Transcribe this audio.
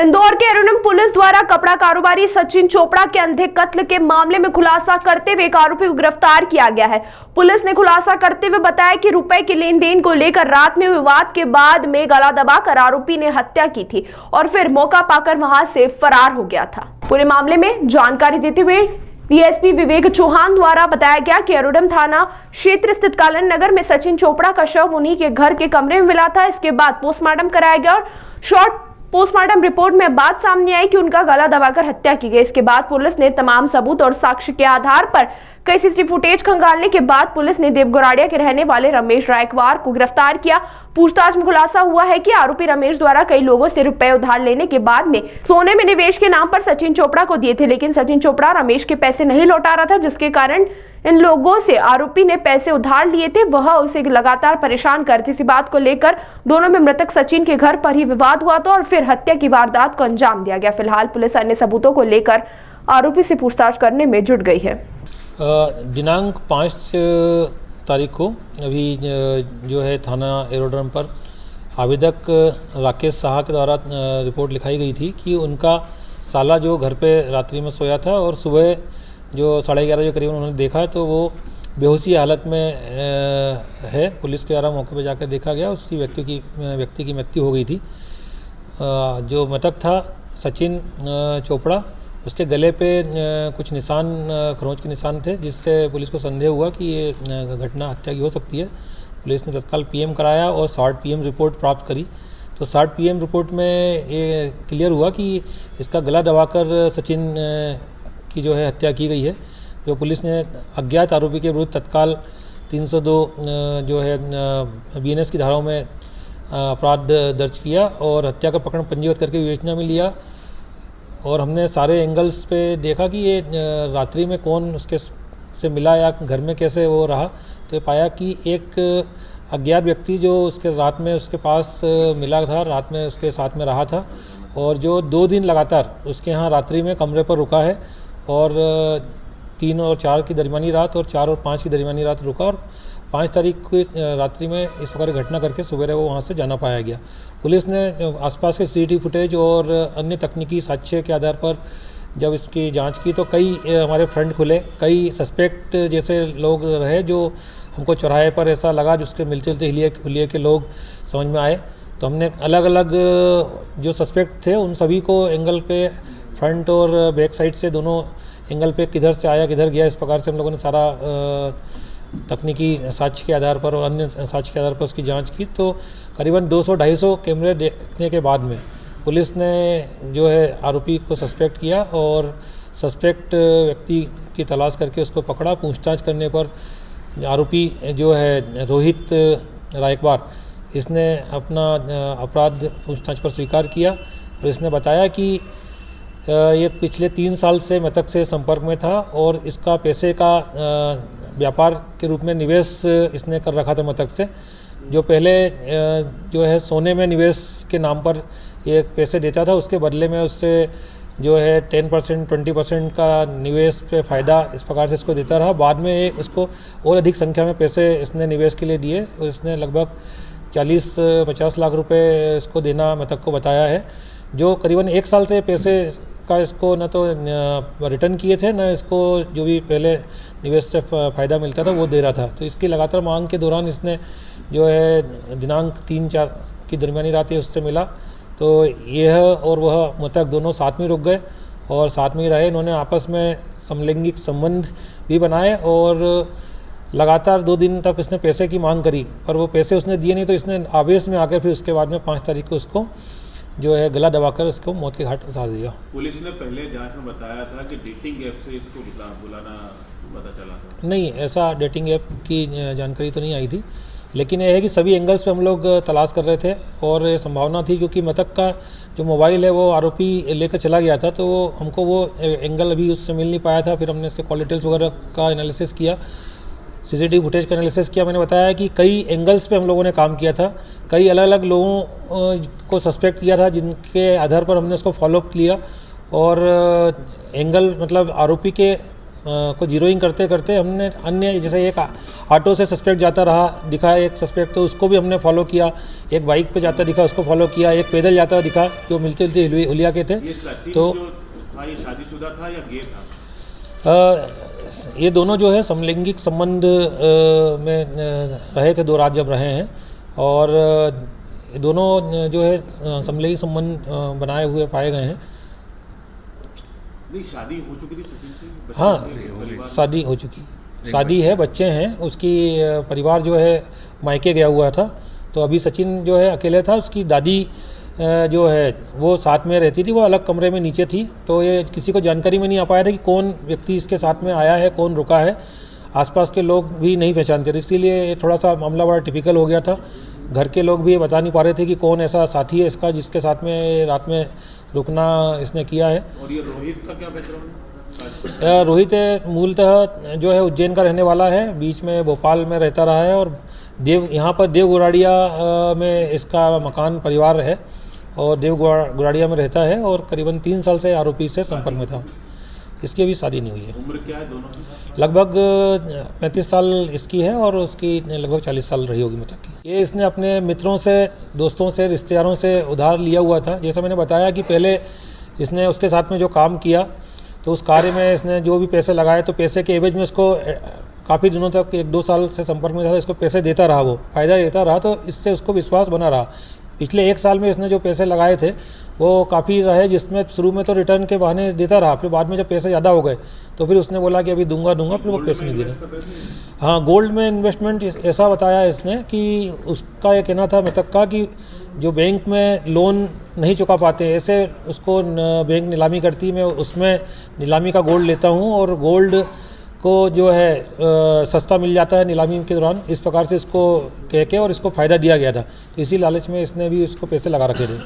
इंदौर के एरोनिम पुलिस द्वारा कपड़ा कारोबारी सचिन चोपड़ा के अंधे कत्ल के मामले में खुलासा करते हुए एक आरोपी को गिरफ्तार किया गया है। पुलिस ने खुलासा करते हुए बताया कि रुपए के लेन देन को लेकर रात में विवाद के बाद में गला दबाकर आरोपी ने हत्या की थी और फिर मौका पाकर वहां से फरार हो गया था। पूरे मामले में जानकारी देते हुए डीएसपी विवेक चौहान द्वारा बताया गया कि एरोनिम थाना क्षेत्र स्थित कालन नगर में सचिन चोपड़ा का शव उन्हीं के घर के कमरे में मिला था। इसके बाद पोस्टमार्टम कराया गया और शॉर्ट पोस्टमार्टम रिपोर्ट में बात सामने आई कि उनका गला दबाकर हत्या की गई। इसके बाद पुलिस ने तमाम सबूत और साक्ष्य के आधार पर कई सीसीटीवी फुटेज खंगालने के बाद पुलिस ने देवगोराड़िया के रहने वाले रमेश रायकवार को गिरफ्तार किया। पूछताछ में खुलासा हुआ है कि आरोपी रमेश द्वारा कई लोगों से रुपए उधार लेने के बाद में सोने में निवेश के नाम पर सचिन चोपड़ा को दिए थे, लेकिन सचिन चोपड़ा रमेश के पैसे नहीं लौटा रहा था, जिसके कारण इन लोगों से आरोपी ने पैसे उधार लिए थे। वह उसे लगातार परेशान करती। इसी बात को लेकर दोनों में मृतक सचिन के घर पर ही विवाद हुआ था और फिर हत्या की वारदात को अंजाम दिया गया। फिलहाल पुलिस अन्य सबूतों को लेकर आरोपी से पूछताछ करने में जुट गई है। दिनांक 5 तारीख को अभी जो है थाना एरोड्रम पर आवेदक राकेश साहा के द्वारा रिपोर्ट लिखाई गई थी कि उनका साला जो घर पे रात्रि में सोया था और सुबह जो 11:30 के करीब उन्होंने देखा तो वो बेहोशी हालत में है। पुलिस के द्वारा मौके पर जाकर देखा गया, उसकी व्यक्ति की मृत्यु हो गई थी। जो मृतक था सचिन चोपड़ा, उसके गले पे कुछ निशान, खरोंच के निशान थे, जिससे पुलिस को संदेह हुआ कि ये घटना हत्या की हो सकती है। पुलिस ने तत्काल पीएम कराया और शॉर्ट पीएम रिपोर्ट प्राप्त करी। तो शॉर्ट पीएम रिपोर्ट में ये क्लियर हुआ कि इसका गला दबाकर सचिन की जो है हत्या की गई है। जो पुलिस ने अज्ञात आरोपी के विरुद्ध तत्काल 302 जो है बीएनएस की धाराओं में अपराध दर्ज किया और हत्या का प्रकरण पंजीबद्ध करके विवेचना में लिया। और हमने सारे एंगल्स पे देखा कि ये रात्रि में कौन उसके से मिला या घर में कैसे वो रहा, तो ये पाया कि एक अज्ञात व्यक्ति जो उसके रात में उसके पास मिला था, रात में उसके साथ में रहा था और जो 2 दिन लगातार उसके यहाँ रात्रि में कमरे पर रुका है और 3 और 4 की दरमियानी रात और 4 और 5 की दरमियानी रात रुका और 5 तारीख को रात्रि में इस प्रकार की घटना करके सुबह वो वहाँ से जाना पाया गया। पुलिस ने आसपास के सीसीटीवी फुटेज और अन्य तकनीकी साक्ष्य के आधार पर जब इसकी जांच की तो कई हमारे फ्रंट खुले, कई सस्पेक्ट जैसे लोग रहे जो हमको चौराहे पर ऐसा लगा जिसके मिलते जुलते हुलिये के लोग समझ में आए। तो हमने अलग अलग जो सस्पेक्ट थे उन सभी को एंगल पे फ्रंट और बैक साइड से दोनों एंगल पे किधर से आया किधर गया, इस प्रकार से हम लोगों ने सारा तकनीकी साक्ष्य के आधार पर और अन्य साक्ष्य के आधार पर उसकी जांच की। तो करीबन 200-250 कैमरे देखने के बाद में पुलिस ने जो है आरोपी को सस्पेक्ट किया और सस्पेक्ट व्यक्ति की तलाश करके उसको पकड़ा। पूछताछ करने पर आरोपी जो है रोहित रायकवार, इसने अपना अपराध पूछताछ पर स्वीकार किया और इसने बताया कि ये पिछले 3 साल से मृतक से संपर्क में था और इसका पैसे का व्यापार के रूप में निवेश इसने कर रखा था मृतक से। जो पहले जो है सोने में निवेश के नाम पर ये पैसे देता था, उसके बदले में उससे जो है 10% 20% का निवेश पे फ़ायदा इस प्रकार से इसको देता रहा। बाद में इसको और अधिक संख्या में पैसे इसने निवेश के लिए दिए और इसने लगभग 40-50 लाख रुपए इसको देना मृतक को बताया है। जो करीबन 1 साल से पैसे का इसको न तो रिटर्न किए थे, न इसको जो भी पहले निवेश से फ़ायदा मिलता था वो दे रहा था। तो इसकी लगातार मांग के दौरान इसने जो है दिनांक 3-4 की दरमियानी रात ही उससे मिला। तो यह और वह मृतक दोनों साथ में रुक गए और साथ में ही रहे। इन्होंने आपस में समलैंगिक संबंध भी बनाए और लगातार 2 दिन तक इसने पैसे की मांग करी, पर वो पैसे उसने दिए नहीं। तो इसने आवेश में आकर फिर उसके बाद में 5 तारीख को उसको जो है गला दबाकर उसको मौत के घाट उतार दिया। पुलिस ने पहले जांच में बताया था कि डेटिंग ऐप से इसको बुलाना पता चला था। नहीं, ऐसा डेटिंग ऐप की जानकारी तो नहीं आई थी, लेकिन यह है कि सभी एंगल्स पे हम लोग तलाश कर रहे थे और ये संभावना थी क्योंकि मृतक का जो मोबाइल है वो आरोपी लेकर चला गया था, तो हमको वो एंगल अभी उससे मिल नहीं पाया था। फिर हमने इसके कॉल डिटेल्स वगैरह का एनालिसिस किया, सीसीटीवी फुटेज का एनालिसिस किया। मैंने बताया कि कई एंगल्स पे हम लोगों ने काम किया था, कई अलग अलग लोगों को सस्पेक्ट किया था, जिनके आधार पर हमने उसको फॉलोअप लिया और एंगल मतलब आरोपी के को जीरोइंग करते करते हमने अन्य जैसे एक ऑटो से सस्पेक्ट जाता रहा दिखा एक सस्पेक्ट, तो उसको भी हमने फॉलो किया। एक बाइक पे जाता दिखा, उसको फॉलो किया। एक पैदल जाता दिखा जो मिलते जुलते हुलिया के थे। ये सचिन तो जो था ये शादीशुदा था या गे था? ये दोनों जो है समलैंगिक संबंध में रहे थे, 2 रात जब रहे हैं, और दोनों जो है समलैंगिक संबंध बनाए हुए पाए गए हैं। नहीं, शादी हो चुकी थी सचिन की? बच्चे हाँ, थे, परिवार? शादी हो चुकी, शादी है, बच्चे हैं। उसकी परिवार जो है मायके गया हुआ था, तो अभी सचिन जो है अकेले था। उसकी दादी जो है वो साथ में रहती थी, वो अलग कमरे में नीचे थी। तो ये किसी को जानकारी में नहीं आ पाया था कि कौन व्यक्ति इसके साथ में आया है, कौन रुका है। आसपास के लोग भी नहीं पहचानते थे, इसीलिए थोड़ा सा मामला बड़ा टिपिकल हो गया था। घर के लोग भी ये बता नहीं पा रहे थे कि कौन ऐसा साथी है इसका जिसके साथ में रात में रुकना इसने किया है। और ये रोहित का क्या बैकग्राउंड है? रोहित मूलतः जो है उज्जैन का रहने वाला है, बीच में भोपाल में रहता रहा है, और यहाँ पर देव गुराड़िया में इसका मकान परिवार है, और देव गुराड़िया में रहता है, और करीबन 3 साल से आरोपी से संपर्क में था। इसकी अभी शादी नहीं हुई है। उम्र क्या है दोनों की? लगभग 35 साल इसकी है, और उसकी लगभग 40 साल रही होगी मृतक की। ये इसने अपने मित्रों से, दोस्तों से, रिश्तेदारों से उधार लिया हुआ था। जैसा मैंने बताया कि पहले इसने उसके साथ में जो काम किया, तो उस कार्य में इसने जो भी पैसे लगाए, तो पैसे के एवज में उसको काफ़ी दिनों तक 1-2 साल से संपर्क में था, इसको पैसे देता रहा, वो फ़ायदा देता रहा, तो इससे उसको विश्वास बना रहा। पिछले 1 साल में इसने जो पैसे लगाए थे वो काफ़ी रहे, जिसमें शुरू में तो रिटर्न के बहाने देता रहा, फिर बाद में जब पैसे ज़्यादा हो गए तो फिर उसने बोला कि अभी दूंगा, फिर वो पैसे नहीं दे रहा। हाँ, गोल्ड में इन्वेस्टमेंट ऐसा बताया इसने कि उसका ये कहना था मृतक का कि जो बैंक में लोन नहीं चुका पाते, ऐसे उसको बैंक नीलामी करती, मैं उसमें नीलामी का गोल्ड लेता हूँ, और गोल्ड को जो है सस्ता मिल जाता है नीलामी के दौरान। इस प्रकार से इसको कह के और इसको फ़ायदा दिया गया था, तो इसी लालच में इसने भी उसको पैसे लगा रखे थे।